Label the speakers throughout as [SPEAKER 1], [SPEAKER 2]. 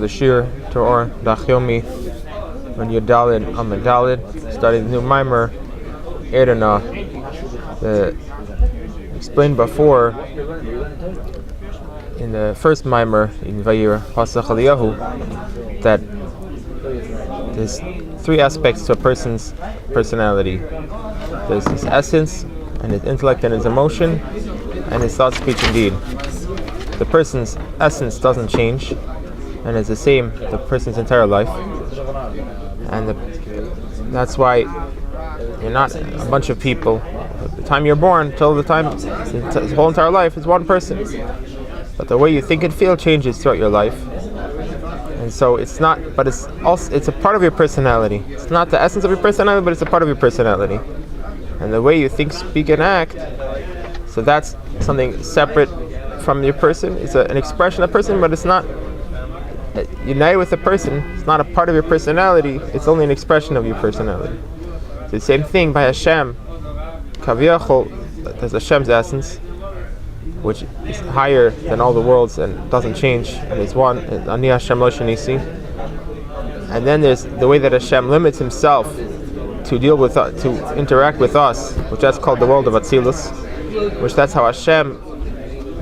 [SPEAKER 1] the Shir Torah Dach Yomi when you're Dalid Amid Dalid, studying the new mimer Erdana. Explained before in the first mimer in Vayir Pasach Eliyahu that there's three aspects to a person's personality. There's his essence, and his intellect and his emotion, and his thought, speech, and deed. The person's essence doesn't change, and is the same the person's entire life. And that's why you're not a bunch of people. The time you're born till the time his whole entire life is one person. But the way you think and feel changes throughout your life. And so it's not, but it's a part of your personality. It's not the essence of your personality, but it's a part of your personality. And the way you think, speak, and act, so that's something separate from your person. It's an expression of a person, but it's not united with the person. It's not a part of your personality. It's only an expression of your personality. So the same thing by Hashem. Kaviyachol, there's Hashem's essence, which is higher than all the worlds and doesn't change, and is one. Ani Hashem lo shenisi. And then there's the way that Hashem limits Himself to deal with us, to interact with us, which that's called the world of Atzilus, which that's how Hashem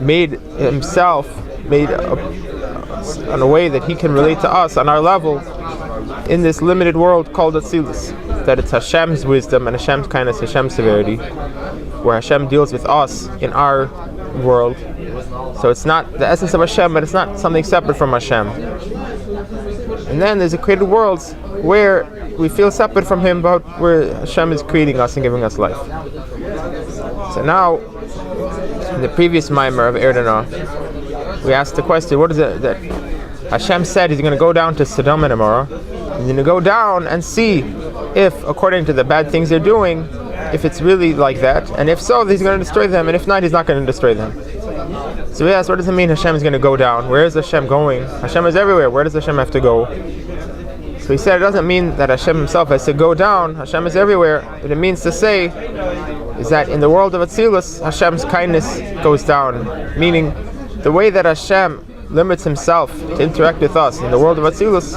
[SPEAKER 1] made Himself, in a way that He can relate to us on our level in this limited world called Atzilus. That it's Hashem's wisdom and Hashem's kindness, Hashem's severity, where Hashem deals with us in our world. So it's not the essence of Hashem, but it's not something separate from Hashem. And then there's a created worlds where we feel separate from Him, but where Hashem is creating us and giving us life. So now, in the previous mimer of Erdana, we asked the question, what is it that Hashem said He's going to go down to Sodom and Gomorrah, He's going to go down and see if, according to the bad things they're doing, if it's really like that, and if so, He's going to destroy them, and if not, He's not going to destroy them. So we asked, what does it mean Hashem is going to go down? Where is Hashem going? Hashem is everywhere. Where does Hashem have to go? So he said it doesn't mean that Hashem Himself has to go down. Hashem is everywhere. What it means to say is that in the world of Atzilus, Hashem's kindness goes down. Meaning, the way that Hashem limits Himself to interact with us in the world of Atzilus,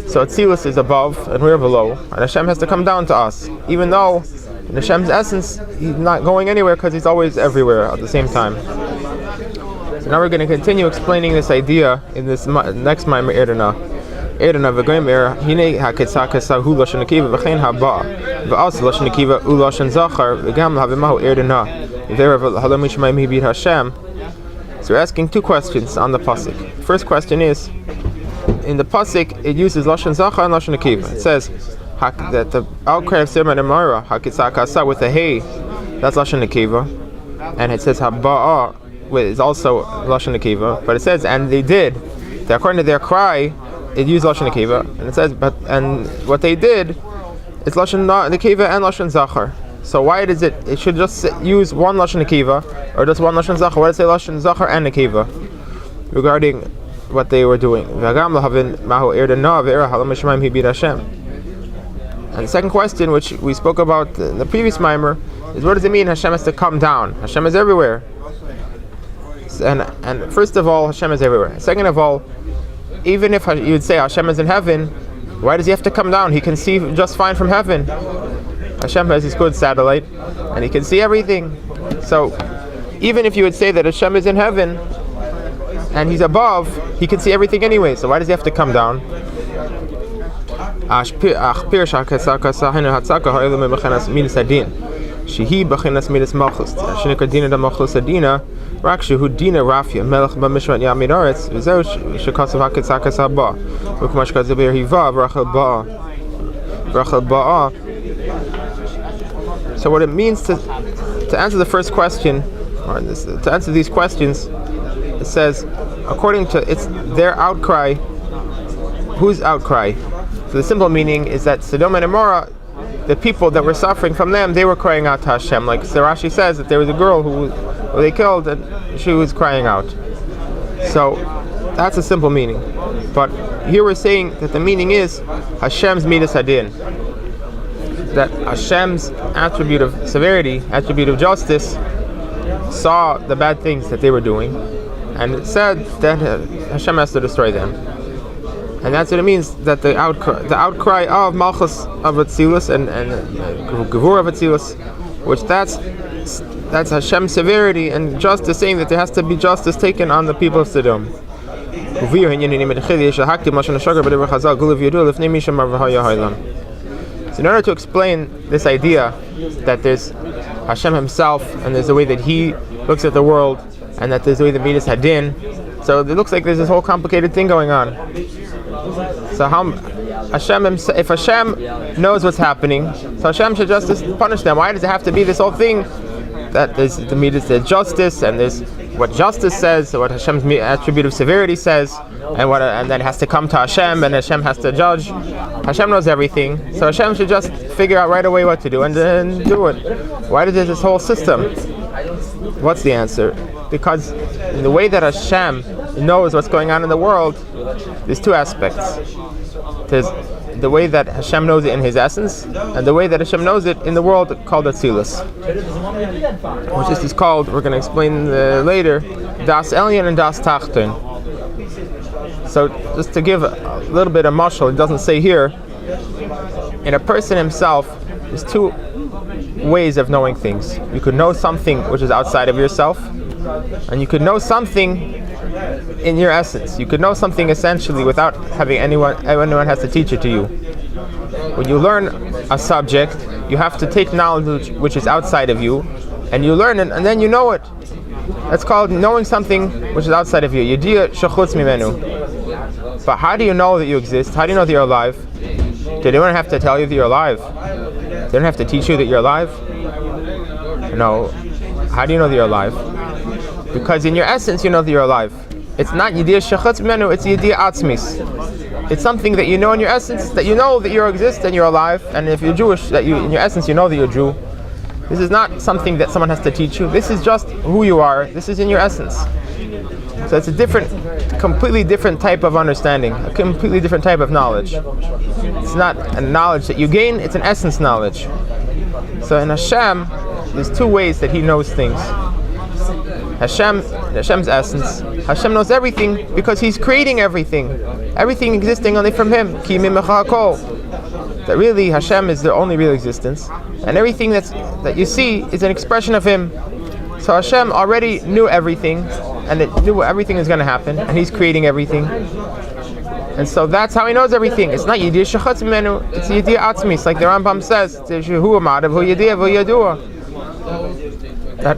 [SPEAKER 1] so Atzilus is above and we're below, and Hashem has to come down to us. Even though in Hashem's essence, He's not going anywhere because He's always everywhere at the same time. So now we're going to continue explaining this idea in this next Ma'amer Erdana. Erdana v'gomer hine haketzakasa hu lashon nekiva v'chein haba v'as lashon nekiva u lashon zachar v'gam l'havemahu Erdana v'derav halom yishmayim hibir Hashem. So we're asking two questions on the pasuk. First question is, in the pasuk it uses lashon zachar and lashon nekiva. It says that the outcry of Sodom and Gomorrah haketzakasa with a hey, that's lashon nekiva, and it says haba is also lashon nekiva, but it says and they did, that according to their cry, it used lashon nekiva, and it says, and what they did is lashon nekiva and lashon zachar. So why does it? It should just use one lashon nekiva or just one lashon zachar. Why does it say lashon zachar and nekiva regarding what they were doing? And the second question, which we spoke about in the previous mimer, is what does it mean Hashem has to come down? Hashem is everywhere. And first of all, Hashem is everywhere. Second of all, even if you would say Hashem is in heaven, why does He have to come down? He can see just fine from heaven. Hashem has His good satellite, and He can see everything. So, even if you would say that Hashem is in heaven, and He's above, He can see everything anyway. So why does He have to come down? Shehi b'chinas midas malchus. Shenikar dina da malchus adina. Rak shehu dina rafia melech b'mishmat yamid aretz. V'zeu shekasav haketzakas haba. V'kumash kazabir hiva v'rachel ba'a. V'rachel ba'a. So what it means to answer the first question, or to answer these questions, it says, according to it's their outcry. Whose outcry? So the simple meaning is that Sodom and Gomorrah, the people that were suffering from them, they were crying out to Hashem. Like Rashi says that there was a girl who they killed and she was crying out. So that's a simple meaning. But here we're saying that the meaning is Hashem's midas hadin. That Hashem's attribute of severity, attribute of justice, saw the bad things that they were doing, and it said that Hashem has to destroy them. And that's what it means, that the outcry of Malchus of Atzilus and Gevur of Atzilus, which that's Hashem's severity and justice, saying that there has to be justice taken on the people of Sodom. So in order to explain this idea that there's Hashem himself and there's the way that he looks at the world and that there's the way the Midas Hadin, so it looks like there's this whole complicated thing going on. So how Hashem, if Hashem knows what's happening, so Hashem should just punish them. Why does it have to be this whole thing that there's the Midas, there's justice, and there's what justice says, what Hashem's attribute of severity says, and then it has to come to Hashem, and Hashem has to judge. Hashem knows everything, so Hashem should just figure out right away what to do and then do it. Why does this whole system? What's the answer? Because in the way that Hashem knows what's going on in the world, there's two aspects. There's the way that Hashem knows it in His essence, and the way that Hashem knows it in the world called Atzilus, which is called, we're going to explain later, Das Elyon and Das Tachten. So just to give a little bit of mashal, it doesn't say here, in a person himself, there's two ways of knowing things. You could know something which is outside of yourself, and you could know something in your essence. You could know something essentially without having anyone has to teach it to you. When you learn a subject, you have to take knowledge which is outside of you, and you learn it, and then you know it. That's called knowing something which is outside of you. Yediya shechutz mimenu. But how do you know that you exist? How do you know that you're alive? Did anyone have to tell you that you're alive? They don't have to teach you that you're alive? No. How do you know that you're alive? Because in your essence you know that you're alive. It's not Yediyah Shechatz Menu, it's Yediyah Atzmis. It's something that you know in your essence, that you know that you exist and you're alive, and if you're Jewish, that you in your essence you know that you're Jew. This is not something that someone has to teach you. This is just who you are. This is in your essence. So it's a completely different type of understanding, a completely different type of knowledge. It's not a knowledge that you gain, it's an essence knowledge. So in Hashem, there's two ways that He knows things. Hashem's essence. Hashem knows everything because He's creating everything. Everything existing only from Him. That really Hashem is the only real existence. And everything that you see is an expression of Him. So Hashem already knew everything, and it knew everything is going to happen, and He's creating everything. And so that's how He knows everything. It's not Yediyah Shechatz Menu, it's Yediyah Atzmis, like the Rambam says. That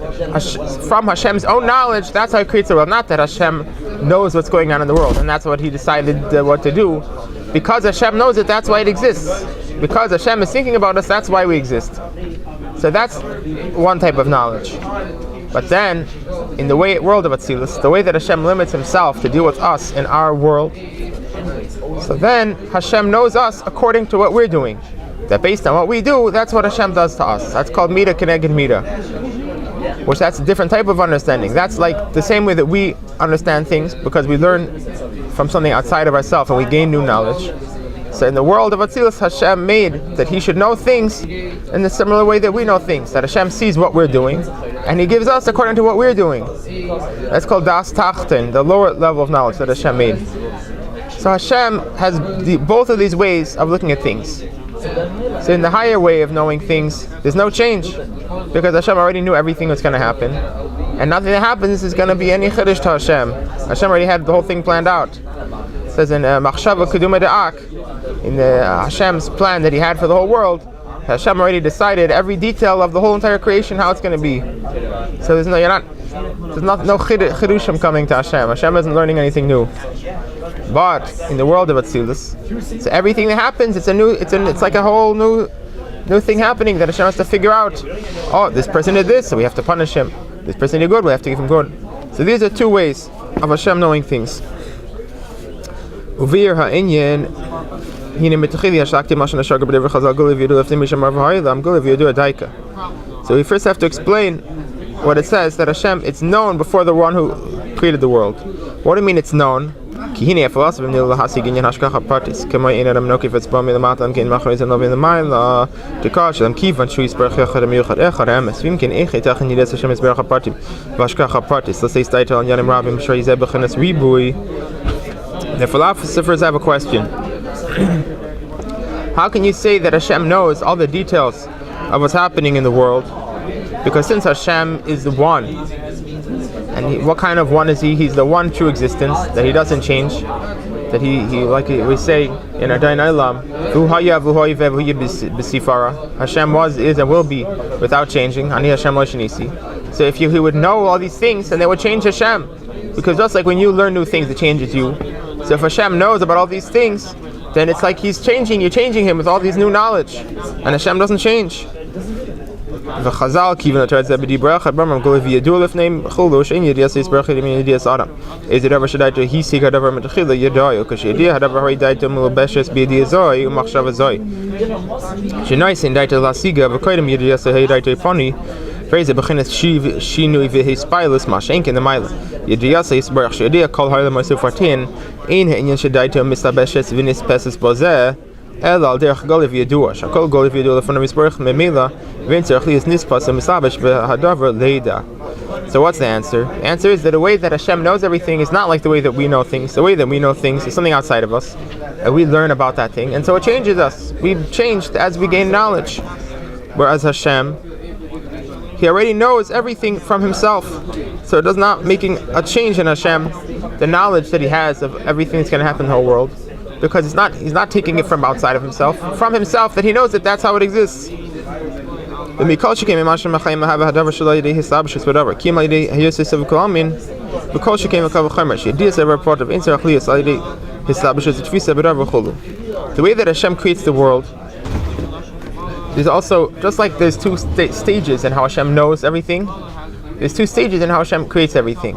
[SPEAKER 1] from Hashem's own knowledge, that's how He creates the world. Not that Hashem knows what's going on in the world, and that's what He decided what to do. Because Hashem knows it, that's why it exists. Because Hashem is thinking about us, that's why we exist. So that's one type of knowledge. But then, in the world of Atzilus, the way that Hashem limits Himself to deal with us in our world, so then Hashem knows us according to what we're doing. That based on what we do, that's what Hashem does to us. That's called Mida Keneged Mida. Which that's a different type of understanding. That's like the same way that we understand things, because we learn from something outside of ourselves and we gain new knowledge. So in the world of Atzilus, Hashem made that He should know things in the similar way that we know things. That Hashem sees what we're doing, and He gives us according to what we're doing. That's called Das Tachten, the lower level of knowledge that Hashem made. So Hashem has both of these ways of looking at things. So in the higher way of knowing things, there's no change, because Hashem already knew everything that's going to happen, and nothing that happens is going to be any chiddush to Hashem. Hashem already had the whole thing planned out. It says in Machshava Keduma Da'ak, in Hashem's plan that He had for the whole world, Hashem already decided every detail of the whole entire creation, how it's going to be. So there's no chidushim coming to Hashem. Hashem isn't learning anything new. But in the world of Atzilus, so everything that happens, it's like a whole new thing happening that Hashem has to figure out. Oh, this person did this, so we have to punish him. This person did good, we have to give him good. So these are two ways of Hashem knowing things. Uvir ha'inyan hine mitachili hashakti mashana shagar b'dever chazal gulav yidu lefnim mishamar v'ha'ilam gulav yidu adaika. So we first have to explain what it says, that Hashem, it's known before the one who created the world. What do you mean it's known? Kihine philosophy nil lahasi ginyan hashkacha partis kema ina ram noki v'tzba mi lamatam kin machriz and lovin the mile tikash them kivan shuis berach yachad miyuchad echad emes vim kin echet achin yides Hashem is berach partim v'hashkacha partis. Let's say staitel and yanim rabim shari zeh bechenes ribui. The philosophers have a question. How can you say that Hashem knows all the details of what's happening in the world? Because since Hashem is the one, and what kind of one is he? He's the one true existence, that he doesn't change, that he like we say in Adain Olam, Hashem was, is, and will be without changing. Ani Hashem lo shenisi. So if he would know all these things, then they would change Hashem. Because just like when you learn new things, it changes you. So if Hashem knows about all these things, then it's like he's changing, you're changing him with all these new knowledge. And Hashem doesn't change. V'chazal kivin atayt zebedi brach abram gol v'yadu lefneim chulu shein yedias is brach yemin yedias adam. Is it ever shadayto he seek hadavar metachila yadayo kashidia hadavar hoydayto mulbeshes b'yedias zoi umachshava zoi. Shenais in dayto lasiga v'koydem yedias hoydayto poni. Phrase beginnes shinui v'hispilus mashenk in the mile. Yedias is brach shedia kol hayle mosufartin ein heinyan shadayto mistabeshes v'nis peses bozeh. Elal derech goliv yedua. Shakol goliv yedua lefana misbarich memela v'intzerach lias nispas misabesh v'hadavar leida. So what's the answer? The answer is that the way that Hashem knows everything is not like the way that we know things. The way that we know things is something outside of us, and we learn about that thing, and so it changes us. We've changed as we gain knowledge. Whereas Hashem, He already knows everything from Himself, so it does not making a change in Hashem, the knowledge that He has of everything that's going to happen in the whole world. Because he's not taking it from outside of himself, from himself, that he knows that that's how it exists. The Mikol came in Masham Machayim have a hadavar shalai day hisabish whatever. Kim day Yosef of Kolamin. Mikol came a cover chamash. Ideas ever part of Inserach Lias Lady hisabish tvisa whatever chulu. The way that Hashem creates the world is also just like there's two stages in how Hashem knows everything. There's two stages in how Hashem creates everything.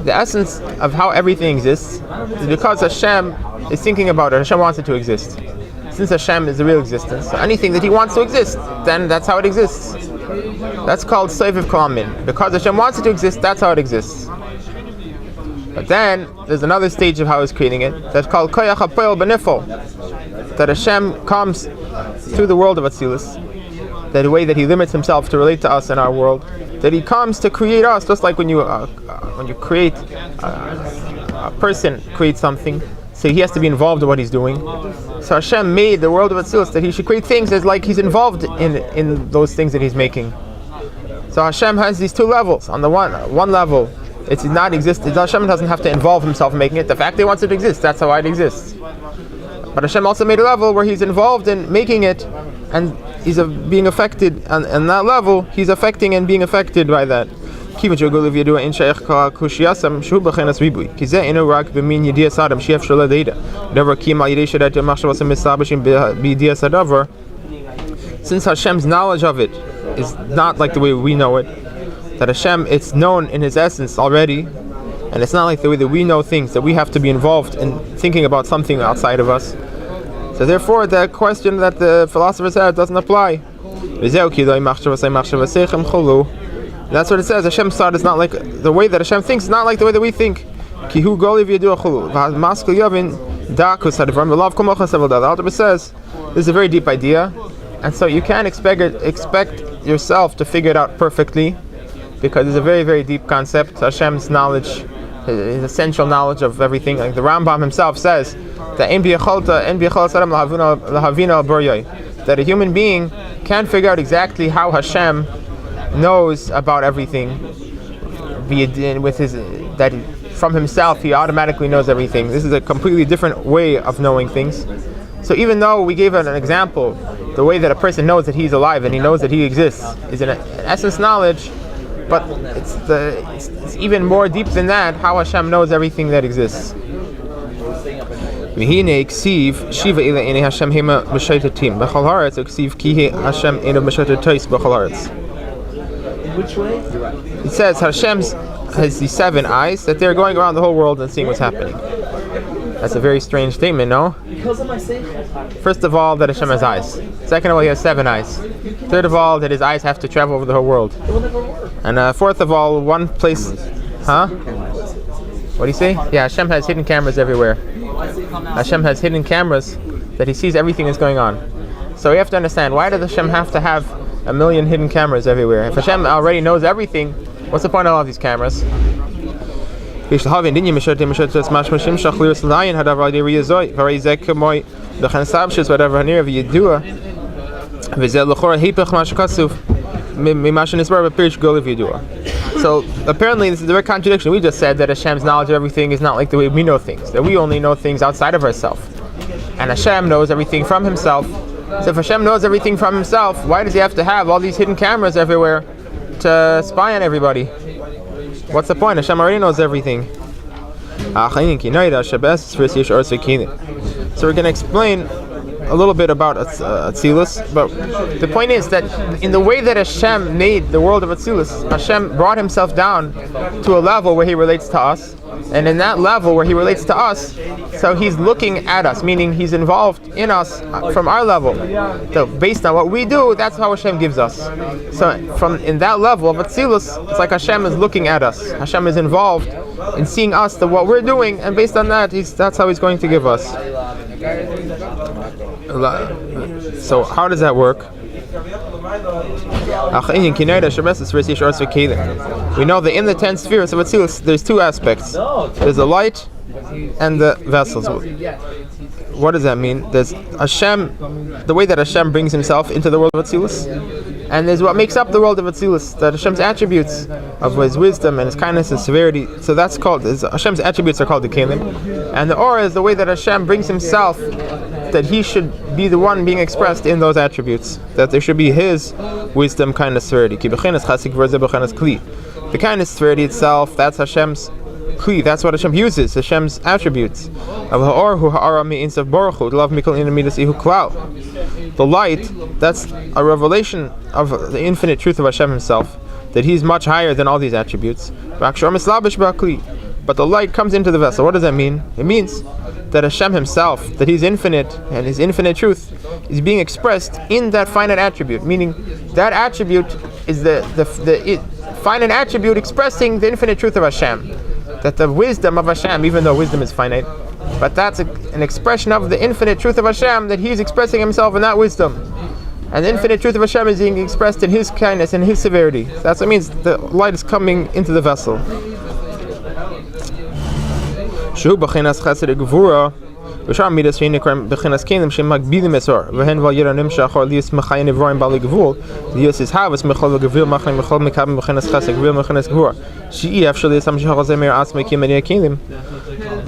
[SPEAKER 1] The essence of how everything exists is because Hashem is thinking about it. Hashem wants it to exist. Since Hashem is the real existence, so anything that He wants to exist, then that's how it exists. That's called Soiviv Kolamin. Because Hashem wants it to exist, that's how it exists. But then there's another stage of how He's creating it that's called Koyach HaPoel Benifol. That Hashem comes through the world of Atzilus, that the way that He limits Himself to relate to us in our world, that He comes to create us, just like when you create a person creates something, so he has to be involved in what he's doing. So Hashem made the world of Atzilus that He should create things as like He's involved in those things that He's making. So Hashem has these two levels. On the one level, it's not exist. Hashem doesn't have to involve Himself in making it. The fact that He wants it to exist, that's how it exists. But Hashem also made a level where He's involved in making it, and He's being affected, and that level, He's affecting and being affected by that. So what's the answer? Since Hashem's knowledge of it is not like the way we know it, that Hashem, it's known in His essence already, and it's not like the way that we know things, that we have to be involved in thinking about something outside of us. So therefore, the question that the philosophers had doesn't apply. That's what it says. Hashem's thought is not like the way that Hashem thinks, is not like the way that we think. The Alter says this is a very deep idea, and so you can't expect yourself to figure it out perfectly, because it's a very, very deep concept. Hashem's knowledge, His essential knowledge of everything. Like the Rambam himself says that that a human being can't figure out exactly how Hashem knows about everything, with his that from himself he automatically knows everything. This is a completely different way of knowing things. So even though we gave an example, the way that a person knows that he's alive and he knows that he exists is in essence knowledge, but it's even more deep than that, how Hashem knows everything that exists. Which way? It says Hashem has these 7 eyes, that they're going around the whole world and seeing what's happening. That's a very strange statement, no? First of all, that Hashem has eyes. Second of all, He has 7 eyes. Third of all, that His eyes have to travel over the whole world. And fourth of all, one place... Huh? What do you say? Yeah, Hashem has hidden cameras everywhere. Hashem has hidden cameras that He sees everything that's going on. So we have to understand, why does Hashem have to have a million hidden cameras everywhere? If Hashem already knows everything, what's the point of all these cameras? יש להבין דין ימשרת משמע שמשך לירס לעין הדבר די יזוי והרי זה כמו לכן סבשס whatever הנראה וידוע וזה לכאורה היפך מה שכתוב ממה שנסבר בפרש גול וידוע. So apparently this is a direct contradiction. We just said that Hashem's knowledge of everything is not like the way we know things, that we only know things outside of ourselves, and Hashem knows everything from himself. So if Hashem knows everything from himself, why does he have to have all these hidden cameras everywhere to spy on everybody? What's the point? Hashem already knows everything. So we're going to explain a little bit about Atzilus, but the point is that in the way that Hashem made the world of Atzilus, Hashem brought himself down to a level where he relates to us, and in that level where he relates to us, so he's looking at us, meaning he's involved in us from our level. So based on what we do, that's how Hashem gives us. So from in that level of Atzilus, it's like Hashem is looking at us. Hashem is involved in seeing us, what we're doing, and based on that, that's how he's going to give us. So how does that work? We know that in the 10 spheres of Atzilus, there's two aspects. There's the light and the vessels. What does that mean? There's Hashem, the way that Hashem brings himself into the world of Atzilus, and there's what makes up the world of Atzilus, that Hashem's attributes of his wisdom and his kindness and severity. So that's called, Hashem's attributes are called the Kelim. And the Or is the way that Hashem brings himself, that he should be the one being expressed in those attributes, that there should be his wisdom, kindness, severity. The kindness, severity itself, that's Hashem's Kli, that's what Hashem uses, Hashem's attributes. The light, that's a revelation of the infinite truth of Hashem himself, that he's much higher than all these attributes. But the light comes into the vessel. What does that mean? It means that Hashem himself, that he's infinite, and his infinite truth is being expressed in that finite attribute, meaning that attribute is the finite attribute expressing the infinite truth of Hashem. That the wisdom of Hashem, even though wisdom is finite, but that's an expression of the infinite truth of Hashem, that he's expressing himself in that wisdom. And the infinite truth of Hashem is being expressed in his kindness and his severity. That's what it means, the light is coming into the vessel. This is how it's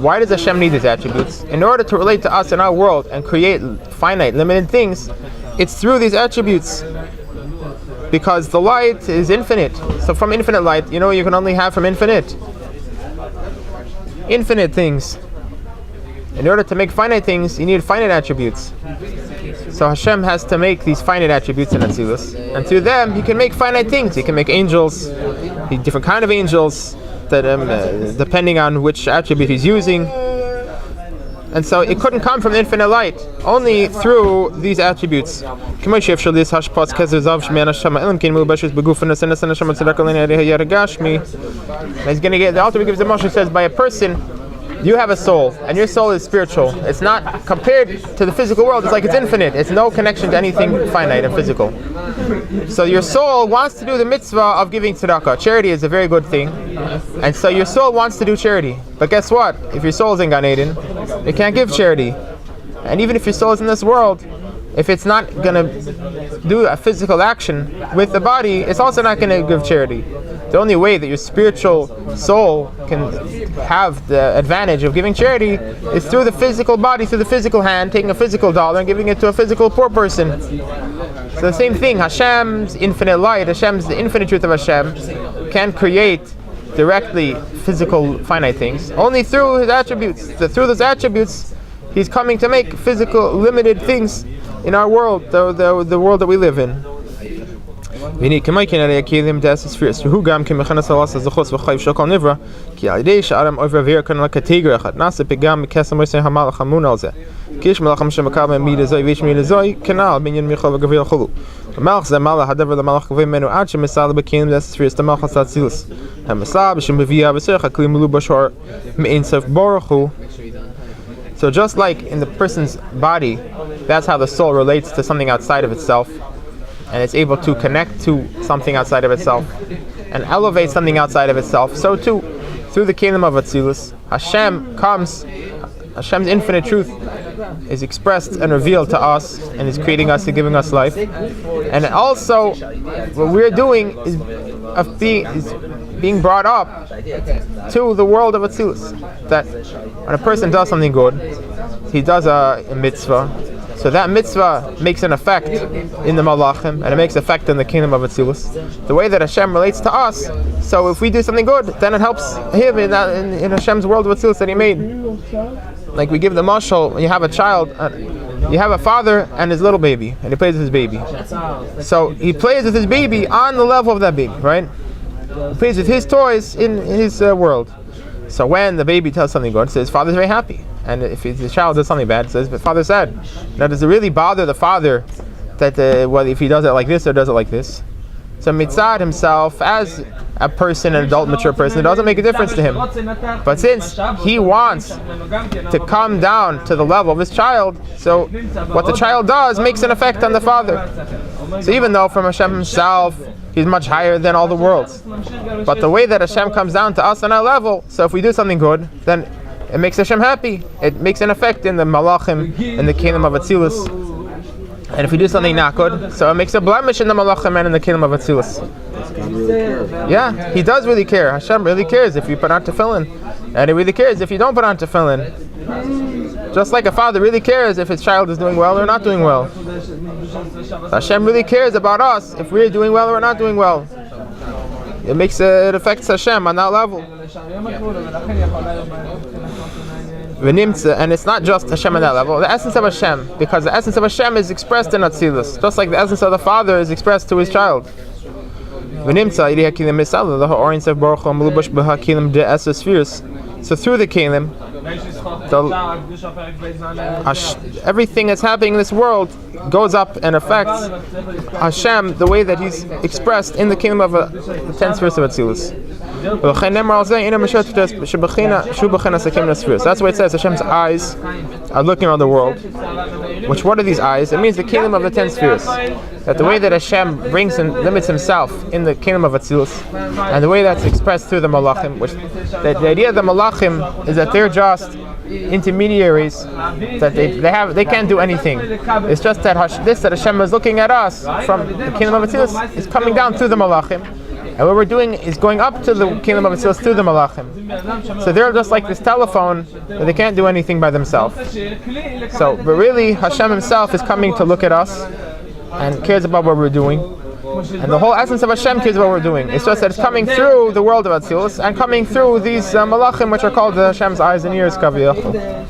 [SPEAKER 1] Why does Hashem need these attributes? In order to relate to us in our world and create finite, limited things, it's through these attributes. Because the light is infinite. So from infinite light, you know what you can only have from infinite? Infinite things. In order to make finite things, you need finite attributes. So Hashem has to make these finite attributes in Atzilus, and through them He can make finite things. He can make angels, different kind of angels, that depending on which attribute He's using. And so it couldn't come from the infinite light, only through these attributes. The Alter gives the Moshe, says, by a person, you have a soul, and your soul is spiritual. It's not, compared to the physical world, it's like it's infinite. It's no connection to anything finite and physical. So your soul wants to do the mitzvah of giving tzedakah. Charity is a very good thing. And so your soul wants to do charity. But guess what? If your soul is in Gan Eden, it can't give charity. And even if your soul is in this world, if it's not going to do a physical action with the body, it's also not going to give charity. The only way that your spiritual soul can have the advantage of giving charity is through the physical body, through the physical hand, taking a physical dollar and giving it to a physical poor person. So the same thing, Hashem's infinite light, the infinite truth of Hashem, can create directly physical finite things only through His attributes. Through those attributes, He's coming to make physical limited things in our world, the world that we live in. We need Kemai Kenari Akilim Das spheres who gam Kemachana Salas as the Khos Vachai Shokal Nivra, Ki Alidesh Adam over Virkan like a Tiger, Nasa Pigam Kasamose Hamal Hamunalze, Kish Malacham Shamakam and Mida Zoi Vish Mida Zoi, Canal, Minion Michal Gavil Hulu. Malach Zamala had ever the Malach of Menu Archim Misala became the spheres the Malchas Atzilus. And Masab Shimbavia Beserha Klimulu Bashar Mainsaf Borachu. So just like in the person's body, that's how the soul relates to something outside of itself, and it's able to connect to something outside of itself and elevate something outside of itself. So too, through the kingdom of Atzilus, Hashem comes, Hashem's infinite truth is expressed and revealed to us, and is creating us and giving us life. And also, what we're doing is being brought up to the world of Atzilus. That when a person does something good, he does a mitzvah, so that mitzvah makes an effect in the Malachim, and it makes effect in the kingdom of Atzilus. The way that Hashem relates to us, so if we do something good, then it helps him in Hashem's world of Atzilus that He made. Like we give the mashal, you have a child, you have a father and his little baby, and he plays with his baby. So he plays with his baby on the level of that baby, right? He plays with his toys in his world. So when the baby tells something good, it says father's very happy. And if the child does something bad, it says but father's sad. Now does it really bother the father that whether if he does it like this or does it like this? So Mitzad himself, as a person, an adult, mature person, it doesn't make a difference to him. But since he wants to come down to the level of his child, so what the child does makes an effect on the father. So even though from Hashem himself, He's much higher than all the worlds. But the way that Hashem comes down to us on our level, so if we do something good, then it makes Hashem happy. It makes an effect in the Malachim, in the kingdom of Atzilus. And if we do something not good, so it makes a blemish in the Malachim and in the kingdom of Atzilus. Yeah, He does really care. Hashem really cares if you put on tefillin, and He really cares if you don't put on tefillin. Just like a father really cares if his child is doing well or not doing well. So Hashem really cares about us if we're doing well or not doing well. It affects Hashem on that level. And it's not just Hashem on that level, the essence of Hashem, because the essence of Hashem is expressed in Atzilus, just like the essence of the father is expressed to his child. So through the Kalim, everything that's happening in this world goes up and affects Hashem the way that He's expressed in the kingdom of the 10th verse of Atzilus. So that's why it says Hashem's eyes are looking around the world. What are these eyes? It means the kingdom of the 10 spheres. That the way that Hashem brings and limits Himself in the kingdom of Atzilus, and the way that's expressed through the Malachim, which the idea of the Malachim is that they're just intermediaries, that they can't do anything. It's just that that Hashem is looking at us from the kingdom of Atzilus is coming down through the Malachim. And what we're doing is going up to the kingdom of Atzilus through the Malachim. So they're just like this telephone, where they can't do anything by themselves. So, but really, Hashem Himself is coming to look at us and cares about what we're doing. And the whole essence of Hashem cares about what we're doing. It's just that it's coming through the world of Atzilus and coming through these Malachim, which are called Hashem's eyes and ears, Kaviyachol.